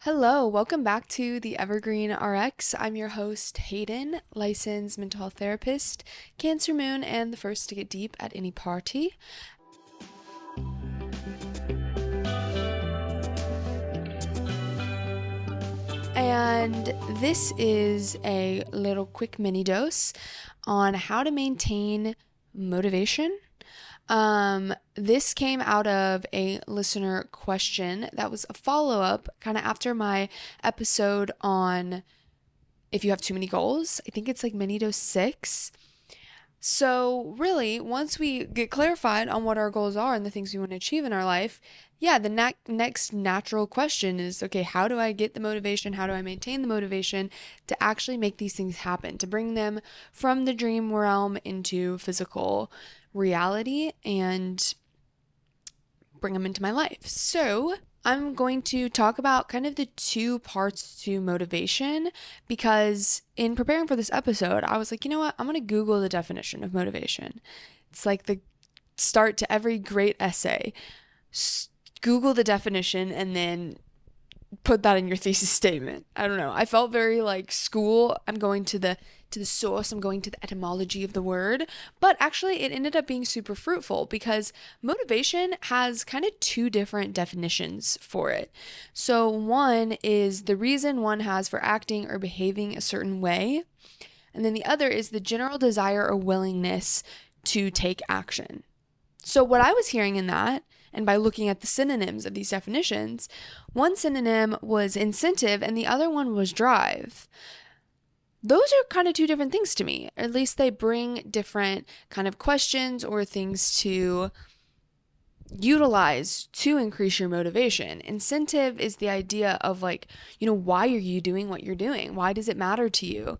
Hello, welcome back to the Evergreen RX. I'm your host, Hayden, licensed mental health therapist, Cancer Moon, and the first to get deep at any party. And this is a little quick mini dose on how to maintain motivation. This came out of a listener question that was a follow up kind of after my episode on if you have too many goals. I think it's like Minidose 6. So, really, once we get clarified on what our goals are and the things we want to achieve in our life, yeah, the next natural question is okay, how do I get the motivation? How do I maintain the motivation to actually make these things happen, to bring them from the dream realm into physical reality and bring them into my life? So, I'm going to talk about kind of the two parts to motivation because in preparing for this episode, I was like, you know what? I'm going to Google the definition of motivation. It's like the start to every great essay. Google the definition and then put that in your thesis statement. I don't know. I felt very like school. I'm going to the source. I'm going to the etymology of the word. But actually it ended up being super fruitful because motivation has kind of two different definitions for it. So one is the reason one has for acting or behaving a certain way. And then the other is the general desire or willingness to take action. So what I was hearing in that, and by looking at the synonyms of these definitions, one synonym was incentive and the other one was drive. Those are kind of two different things to me. Or at least they bring different kind of questions or things to utilize to increase your motivation. Incentive is the idea of like, why are you doing what you're doing? Why does it matter to you?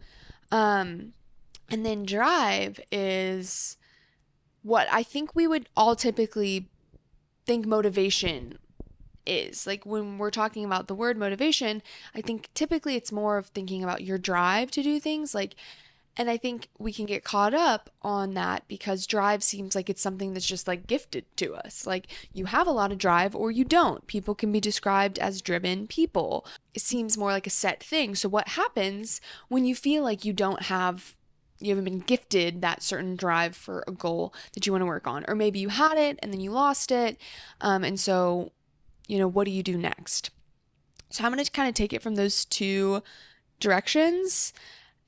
And then drive is what I think we would all typically think motivation is. Like when we're talking about the word motivation, I think typically it's more of thinking about your drive to do things and I think we can get caught up on that because drive seems like it's something that's just like gifted to us. Like you have a lot of drive or you don't. People can be described as driven people. It seems more like a set thing. So what happens when you feel like you haven't been gifted that certain drive for a goal that you want to work on, or maybe you had it and then you lost it. And so, what do you do next? So I'm going to kind of take it from those two directions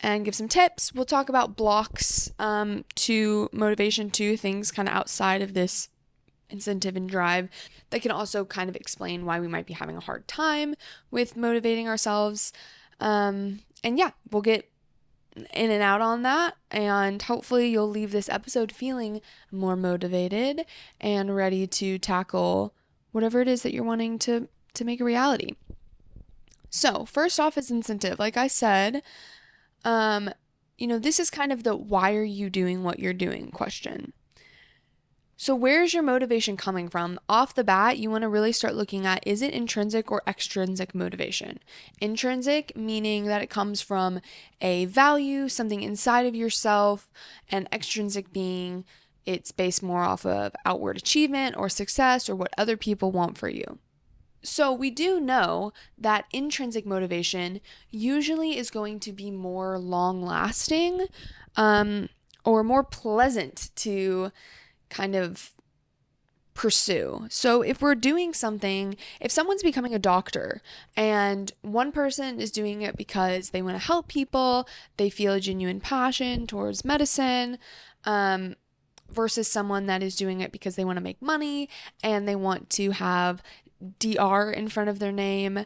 and give some tips. We'll talk about blocks to motivation, to things kind of outside of this incentive and drive that can also kind of explain why we might be having a hard time with motivating ourselves. And yeah, we'll get in and out on that, and hopefully you'll leave this episode feeling more motivated and ready to tackle whatever it is that you're wanting to make a reality. So first off is incentive. Like I said, this is kind of the why are you doing what you're doing question. So where's your motivation coming from? Off the bat, you want to really start looking at, is it intrinsic or extrinsic motivation? Intrinsic, meaning that it comes from a value, something inside of yourself, and extrinsic being it's based more off of outward achievement or success or what other people want for you. So we do know that intrinsic motivation usually is going to be more long-lasting or more pleasant to kind of pursue. So if we're doing something, if someone's becoming a doctor and one person is doing it because they want to help people, they feel a genuine passion towards medicine, versus someone that is doing it because they want to make money and they want to have DR in front of their name,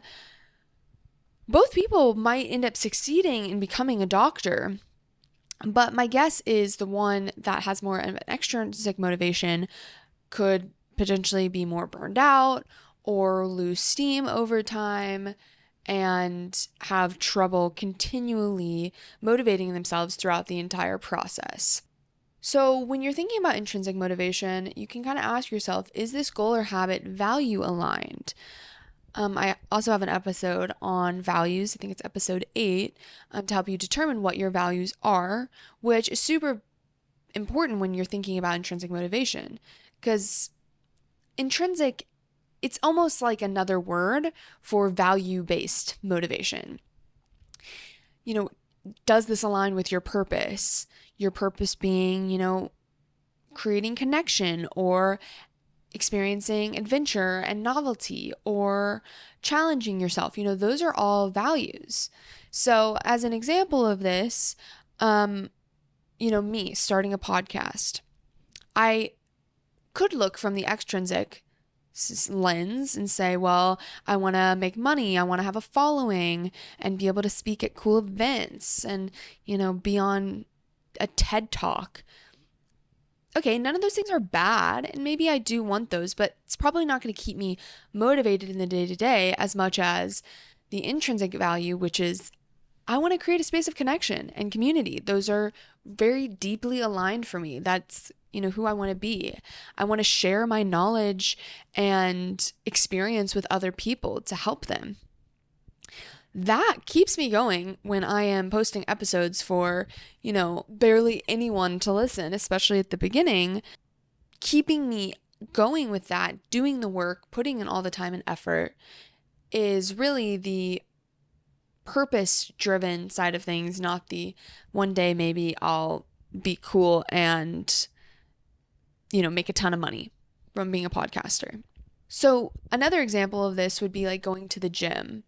both people might end up succeeding in becoming a doctor. But my guess is the one that has more of an extrinsic motivation could potentially be more burned out or lose steam over time and have trouble continually motivating themselves throughout the entire process. So when you're thinking about intrinsic motivation, you can kind of ask yourself, is this goal or habit value aligned? I also have an episode on values. I think it's episode 8, to help you determine what your values are, which is super important when you're thinking about intrinsic motivation. Because intrinsic it's almost like another word for value-based motivation. You know, does this align with your purpose? Your purpose being, creating connection or experiencing adventure and novelty or challenging yourself. Those are all values. So, as an example of this, me starting a podcast, I could look from the extrinsic lens and say, well, I want to make money, I want to have a following and be able to speak at cool events and, be on a TED Talk. Okay, none of those things are bad, and maybe I do want those, but it's probably not going to keep me motivated in the day-to-day as much as the intrinsic value, which is I want to create a space of connection and community. Those are very deeply aligned for me. That's, who I want to be. I want to share my knowledge and experience with other people to help them. That keeps me going when I am posting episodes for, barely anyone to listen, especially at the beginning. Keeping me going with that, doing the work, putting in all the time and effort is really the purpose-driven side of things, not the one day maybe I'll be cool and, make a ton of money from being a podcaster. So another example of this would be like going to the gym.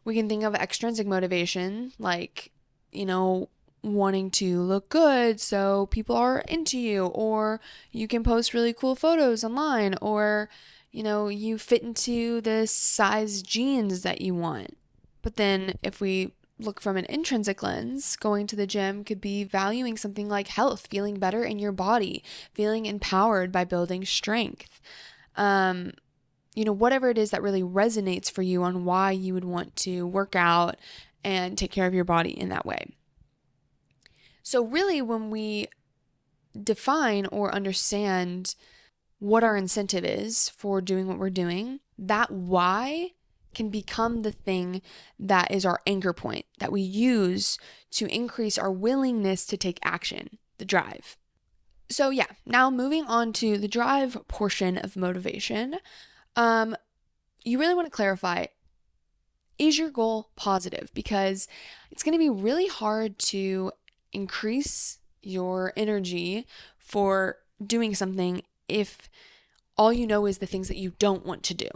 We can think of extrinsic motivation, like, wanting to look good so people are into you, or you can post really cool photos online, or, you fit into the size jeans that you want. But then if we look from an intrinsic lens, going to the gym could be valuing something like health, feeling better in your body, feeling empowered by building strength. Whatever it is that really resonates for you on why you would want to work out and take care of your body in that way. So really, when we define or understand what our incentive is for doing what we're doing, that why can become the thing that is our anchor point that we use to increase our willingness to take action, the drive. So yeah, now moving on to the drive portion of motivation, you really want to clarify, is your goal positive? Because it's going to be really hard to increase your energy for doing something if all you know is the things that you don't want to do.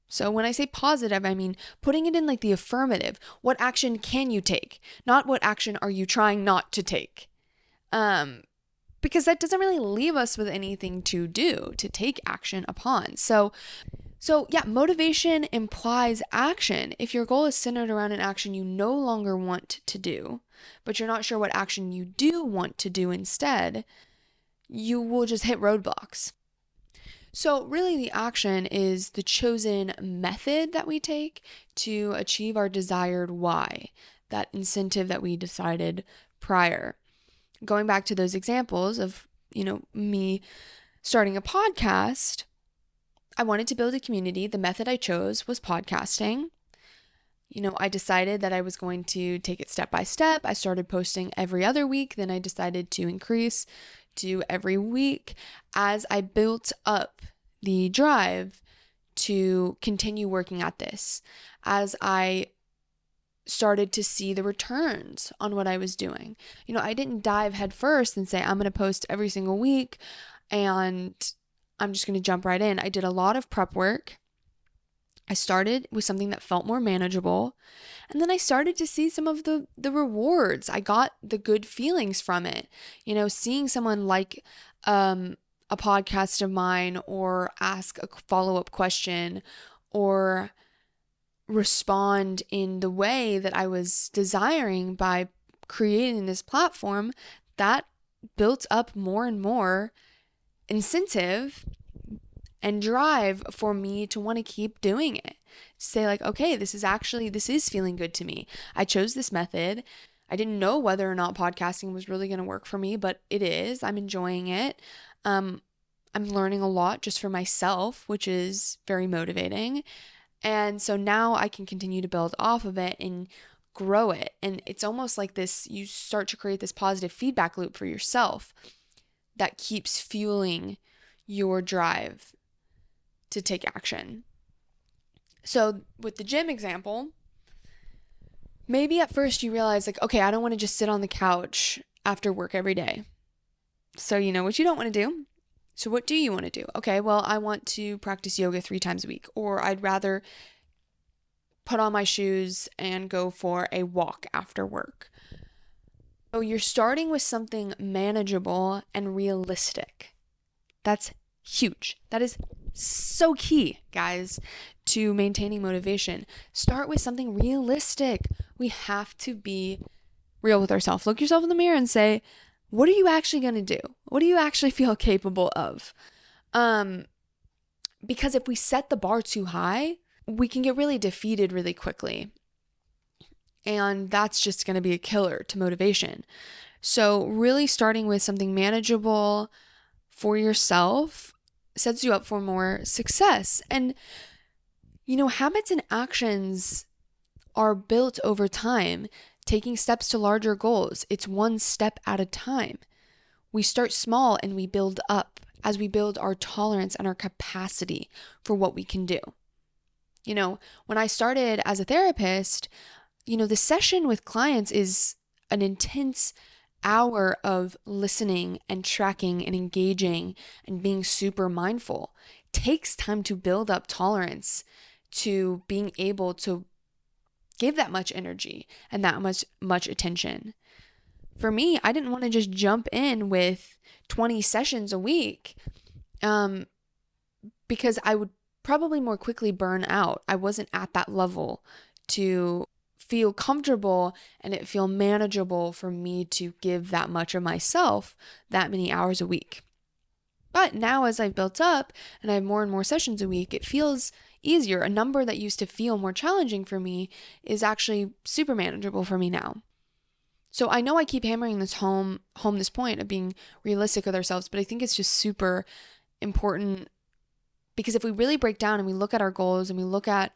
So when I say positive, I mean putting it in like the affirmative. What action can you take? Not what action are you trying not to take? Because that doesn't really leave us with anything to do, to take action upon. So yeah, motivation implies action. If your goal is centered around an action you no longer want to do, but you're not sure what action you do want to do instead, you will just hit roadblocks. So really the action is the chosen method that we take to achieve our desired why, that incentive that we decided prior. Going back to those examples of, me starting a podcast, I wanted to build a community. The method I chose was podcasting. I decided that I was going to take it step by step. I started posting every other week. Then I decided to increase to every week as I built up the drive to continue working at this, as I started to see the returns on what I was doing. I didn't dive headfirst and say, I'm going to post every single week and I'm just going to jump right in. I did a lot of prep work. I started with something that felt more manageable. And then I started to see some of the rewards. I got the good feelings from it. Seeing someone like a podcast of mine or ask a follow-up question or respond in the way that I was desiring by creating this platform, that built up more and more incentive and drive for me to want to keep doing it. Say like, okay, this is feeling good to me. I chose this method. I didn't know whether or not podcasting was really going to work for me, but it is. I'm enjoying it. I'm learning a lot just for myself, which is very motivating. And so now I can continue to build off of it and grow it. And it's almost like this, you start to create this positive feedback loop for yourself that keeps fueling your drive. to take action. So with the gym example, maybe at first you realize like, okay, I don't want to just sit on the couch after work every day. So you know what you don't want to do. So what do you want to do? Okay, well, I want to practice yoga 3 times a week, or I'd rather put on my shoes and go for a walk after work. So you're starting with something manageable and realistic. That's huge. That is so key, guys, to maintaining motivation. Start with something realistic. We have to be real with ourselves. Look yourself in the mirror and say, what are you actually going to do? What do you actually feel capable of? Because if we set the bar too high, we can get really defeated really quickly. And that's just going to be a killer to motivation. So really starting with something manageable for yourself sets you up for more success. And, habits and actions are built over time, taking steps to larger goals. It's one step at a time. We start small and we build up as we build our tolerance and our capacity for what we can do. When I started as a therapist, the session with clients is an intense hour of listening and tracking and engaging and being super mindful. It takes time to build up tolerance to being able to give that much energy and that much attention. For me, I didn't want to just jump in with 20 sessions a week because I would probably more quickly burn out. I wasn't at that level to feel comfortable and it feel manageable for me to give that much of myself that many hours a week. But now as I've built up and I have more and more sessions a week, it feels easier. A number that used to feel more challenging for me is actually super manageable for me now. So I know I keep hammering home this point of being realistic with ourselves, but I think it's just super important because if we really break down and we look at our goals and we look at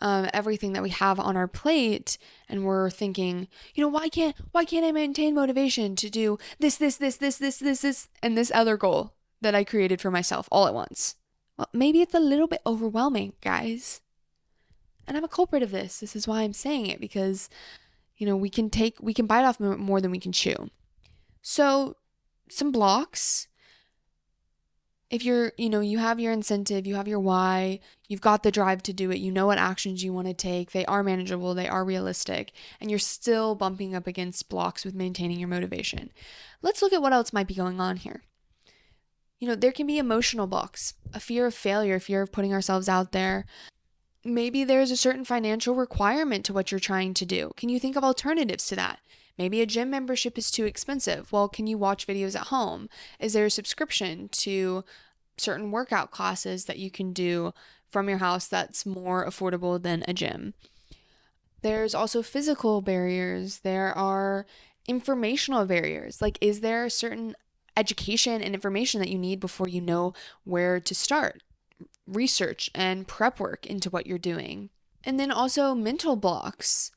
everything that we have on our plate and we're thinking, why can't I maintain motivation to do this, and this other goal that I created for myself all at once? Well, maybe it's a little bit overwhelming, guys. And I'm a culprit of this. This is why I'm saying it, because, we can bite off more than we can chew. So some blocks. If you're, you have your incentive, you have your why, you've got the drive to do it, you know what actions you want to take, they are manageable, they are realistic, and you're still bumping up against blocks with maintaining your motivation. Let's look at what else might be going on here. There can be emotional blocks, a fear of failure, fear of putting ourselves out there. Maybe there's a certain financial requirement to what you're trying to do. Can you think of alternatives to that? Maybe a gym membership is too expensive. Well, can you watch videos at home? Is there a subscription to certain workout classes that you can do from your house that's more affordable than a gym? There's also physical barriers. There are informational barriers. Like, is there a certain education and information that you need before you know where to start? Research and prep work into what you're doing. And then also mental blocks.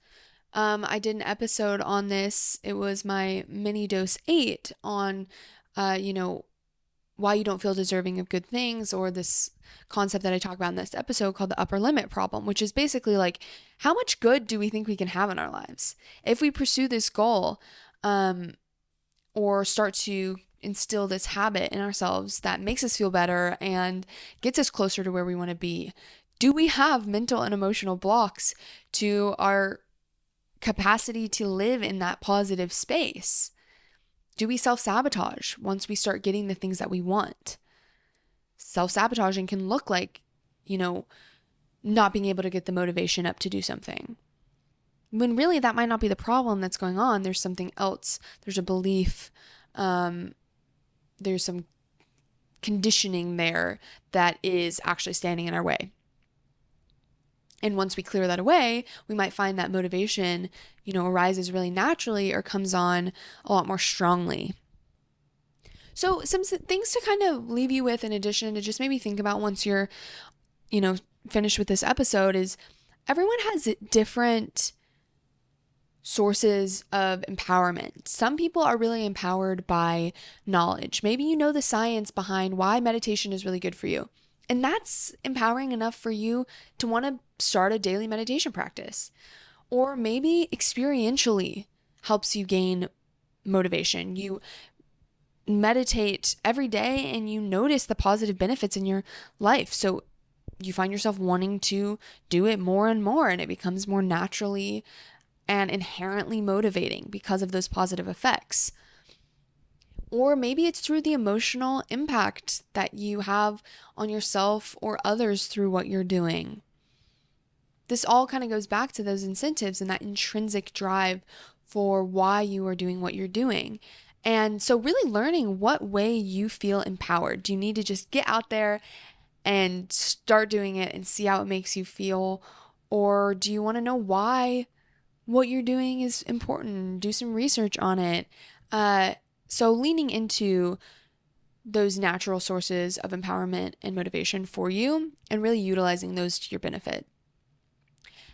I did an episode on this. It was my Minidose 8 on, why you don't feel deserving of good things, or this concept that I talk about in this episode called the upper limit problem, which is basically like, how much good do we think we can have in our lives? If we pursue this goal, or start to instill this habit in ourselves that makes us feel better and gets us closer to where we want to be, do we have mental and emotional blocks to our capacity to live in that positive space? Do we self-sabotage once we start getting the things that we want? Self-sabotaging can look like, not being able to get the motivation up to do something. When really that might not be the problem that's going on. There's something else. There's a belief. There's some conditioning there that is actually standing in our way. And once we clear that away, we might find that motivation, arises really naturally or comes on a lot more strongly. So some things to kind of leave you with, in addition to just maybe think about once you're, finished with this episode, is everyone has different sources of empowerment. Some people are really empowered by knowledge. Maybe you know the science behind why meditation is really good for you. And that's empowering enough for you to want to start a daily meditation practice. Or maybe experientially helps you gain motivation. You meditate every day and you notice the positive benefits in your life. So you find yourself wanting to do it more and more, and it becomes more naturally and inherently motivating because of those positive effects. Or maybe it's through the emotional impact that you have on yourself or others through what you're doing. This all kind of goes back to those incentives and that intrinsic drive for why you are doing what you're doing. And so, really learning what way you feel empowered. Do you need to just get out there and start doing it and see how it makes you feel? Or do you want to know why what you're doing is important? Do some research on it. So, leaning into those natural sources of empowerment and motivation for you and really utilizing those to your benefit.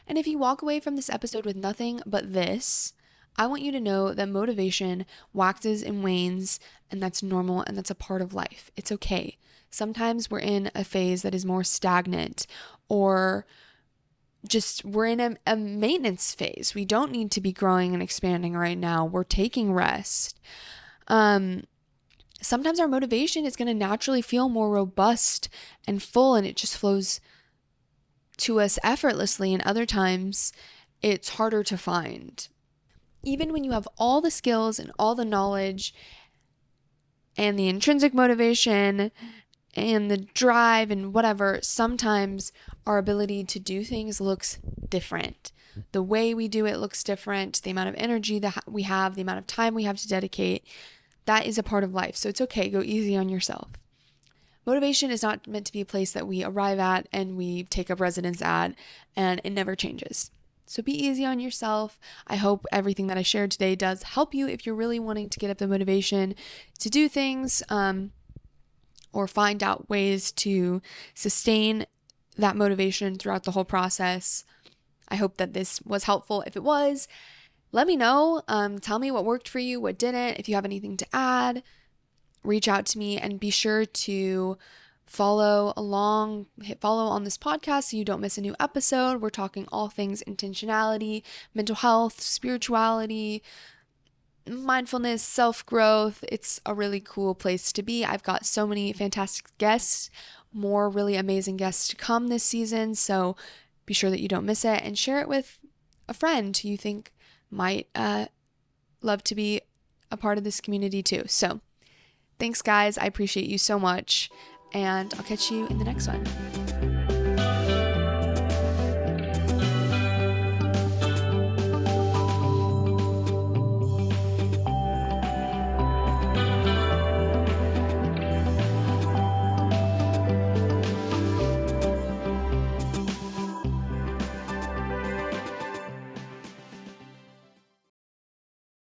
And if you walk away from this episode with nothing but this, I want you to know that motivation waxes and wanes, and that's normal and that's a part of life. It's okay. Sometimes we're in a phase that is more stagnant, or just we're in a maintenance phase. We don't need to be growing and expanding right now. We're taking rest. Sometimes our motivation is going to naturally feel more robust and full, and it just flows to us effortlessly, and other times it's harder to find. Even when you have all the skills and all the knowledge and the intrinsic motivation and the drive and whatever, sometimes our ability to do things looks different. The way we do it looks different. The amount of energy that we have, the amount of time we have to dedicate, that is a part of life. So it's okay. Go easy on yourself. Motivation is not meant to be a place that we arrive at and we take up residence at, and it never changes. So be easy on yourself. I hope everything that I shared today does help you if you're really wanting to get up the motivation to do things, or find out ways to sustain that motivation throughout the whole process. I hope that this was helpful. If it was, let me know. Tell me what worked for you, what didn't. If you have anything to add, reach out to me, and be sure to hit follow on this podcast so you don't miss a new episode. We're talking all things intentionality, mental health, spirituality, mindfulness, self-growth. It's a really cool place to be. I've got so many fantastic guests, more really amazing guests to come this season. So be sure that you don't miss it, and share it with a friend who you think might love to be a part of this community too. So thanks, guys. I appreciate you so much, and I'll catch you in the next one.